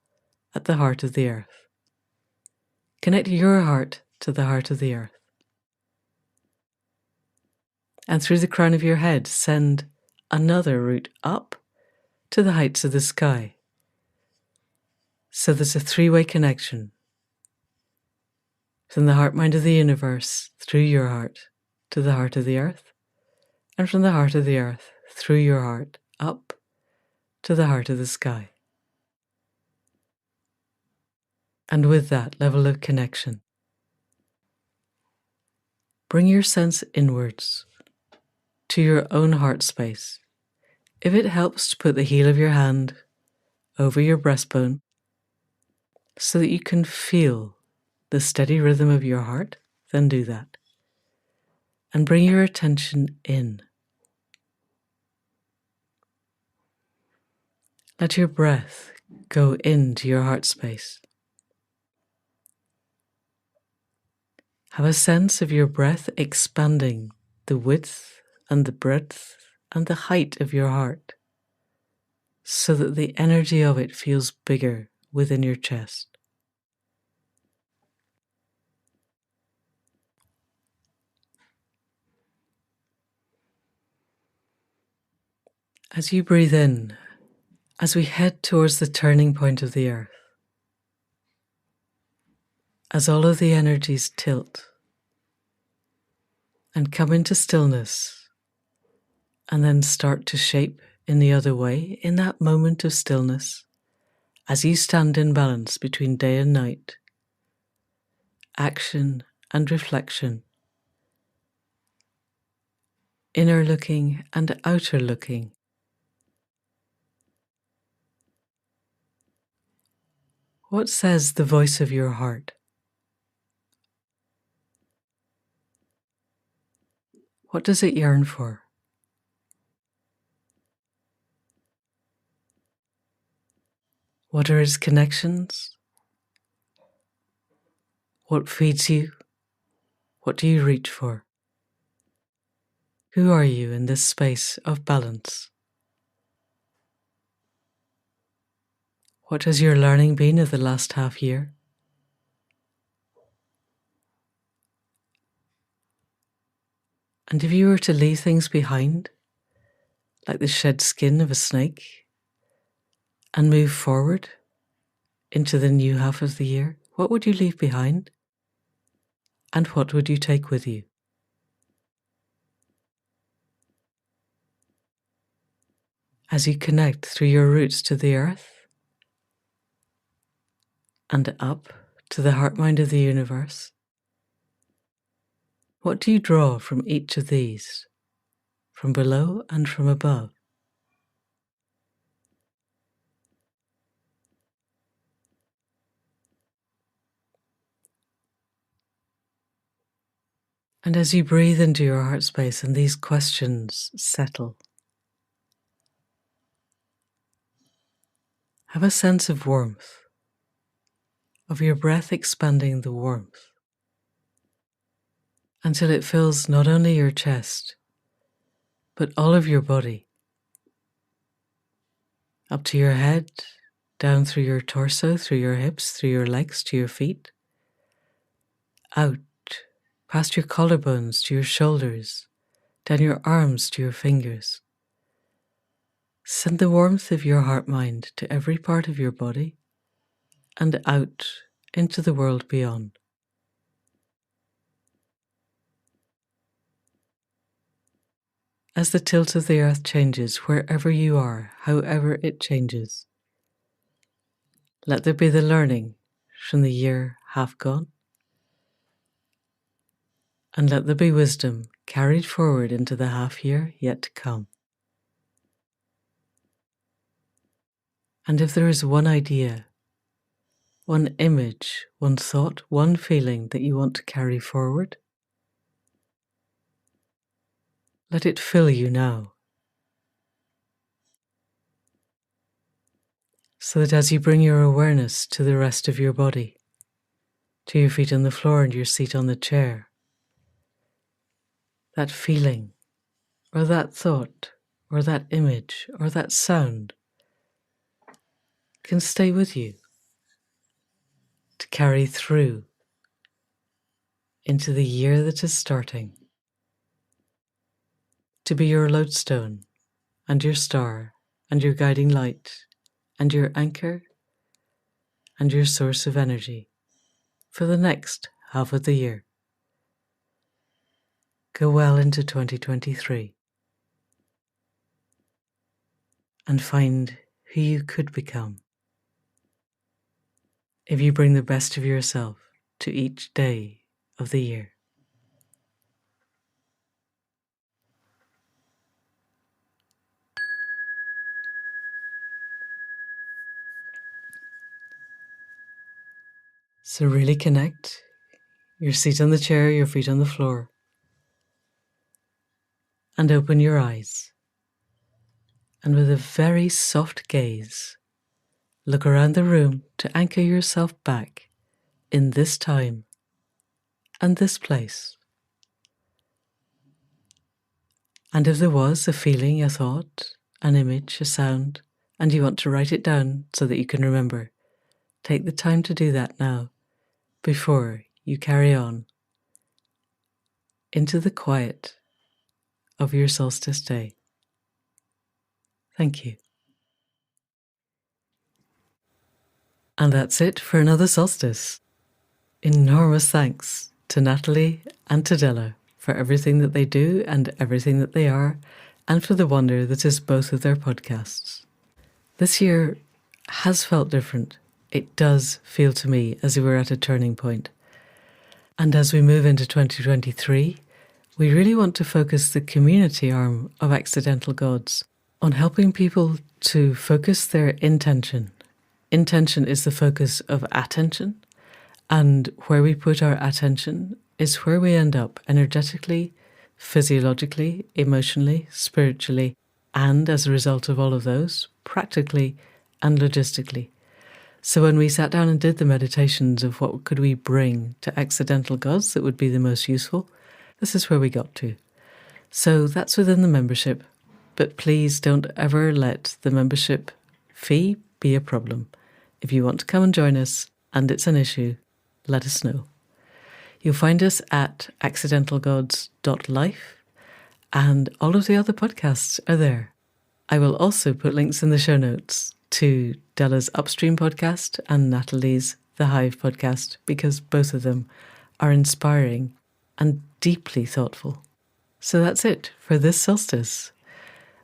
at the heart of the earth. Connect your heart to the heart of the earth. And through the crown of your head, send another root up to the heights of the sky. So there's a three-way connection from the heart mind of the universe through your heart to the heart of the earth, and from the heart of the earth through your heart up to the heart of the sky. And with that level of connection, bring your sense inwards to your own heart space. If it helps to put the heel of your hand over your breastbone so that you can feel the steady rhythm of your heart, then do that. And bring your attention in. Let your breath go into your heart space. Have a sense of your breath expanding the width and the breadth and the height of your heart so that the energy of it feels bigger within your chest. As you breathe in, as we head towards the turning point of the earth, as all of the energies tilt and come into stillness and then start to shape in the other way, in that moment of stillness, as you stand in balance between day and night, action and reflection, inner looking and outer looking, what says the voice of your heart? What does it yearn for? What are its connections? What feeds you? What do you reach for? Who are you in this space of balance? What has your learning been of the last half year? And if you were to leave things behind, like the shed skin of a snake, and move forward into the new half of the year, what would you leave behind? And what would you take with you? As you connect through your roots to the earth and up to the heart mind of the universe, what do you draw from each of these, from below and from above? And as you breathe into your heart space and these questions settle, have a sense of warmth, of your breath expanding the warmth until it fills not only your chest, but all of your body, up to your head, down through your torso, through your hips, through your legs, to your feet, out, past your collarbones, to your shoulders, down your arms, to your fingers. Send the warmth of your heart-mind to every part of your body and out into the world beyond. As the tilt of the earth changes wherever you are, however it changes, let there be the learning from the year half gone, and let there be wisdom carried forward into the half year yet to come. And if there is one idea, one image, one thought, one feeling that you want to carry forward, let it fill you now. So that as you bring your awareness to the rest of your body, to your feet on the floor and your seat on the chair, that feeling, or that thought, or that image, or that sound can stay with you to carry through into the year that is starting, to be your lodestone and your star and your guiding light and your anchor and your source of energy for the next half of the year. Go well into 2023 and find who you could become if you bring the best of yourself to each day of the year. So really connect, your seat on the chair, your feet on the floor, and open your eyes. And with a very soft gaze, look around the room to anchor yourself back in this time and this place. And if there was a feeling, a thought, an image, a sound, and you want to write it down so that you can remember, take the time to do that now before you carry on into the quiet of your solstice day. Thank you. And that's it for another solstice. Enormous thanks to Nathalie and to Della for everything that they do and everything that they are, and for the wonder that is both of their podcasts. This year has felt different. It does feel to me as if we're at a turning point. And as we move into 2023, we really want to focus the community arm of Accidental Gods on helping people to focus their intention. Intention is the focus of attention, and where we put our attention is where we end up energetically, physiologically, emotionally, spiritually, and as a result of all of those, practically and logistically. So when we sat down and did the meditations of what could we bring to Accidental Gods that would be the most useful, this is where we got to. So that's within the membership, but please don't ever let the membership fee be a problem. If you want to come and join us and it's an issue, let us know. You'll find us at accidentalgods.life, and all of the other podcasts are there. I will also put links in the show notes to Della's Upstream podcast and Nathalie's The Hive Podcast, because both of them are inspiring and deeply thoughtful. So that's it for this solstice.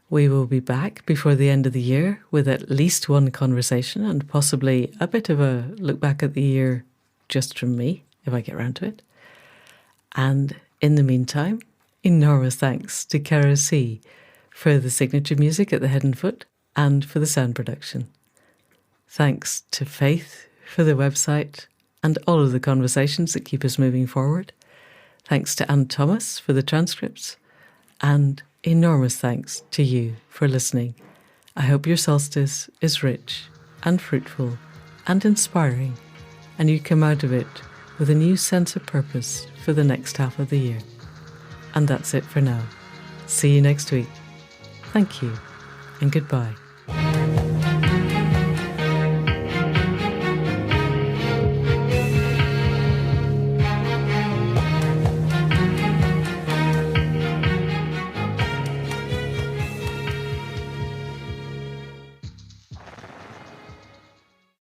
We will be back before the end of the year with at least one conversation and possibly a bit of a look back at the year just from me, if I get around to it. And in the meantime, enormous thanks to Kara C for the signature music at the head and foot and for the sound production. Thanks to Faith for the website and all of the conversations that keep us moving forward. Thanks to Anne Thomas for the transcripts, and enormous thanks to you for listening. I hope your solstice is rich and fruitful and inspiring, and you come out of it with a new sense of purpose for the next half of the year. And that's it for now. See you next week. Thank you, and goodbye.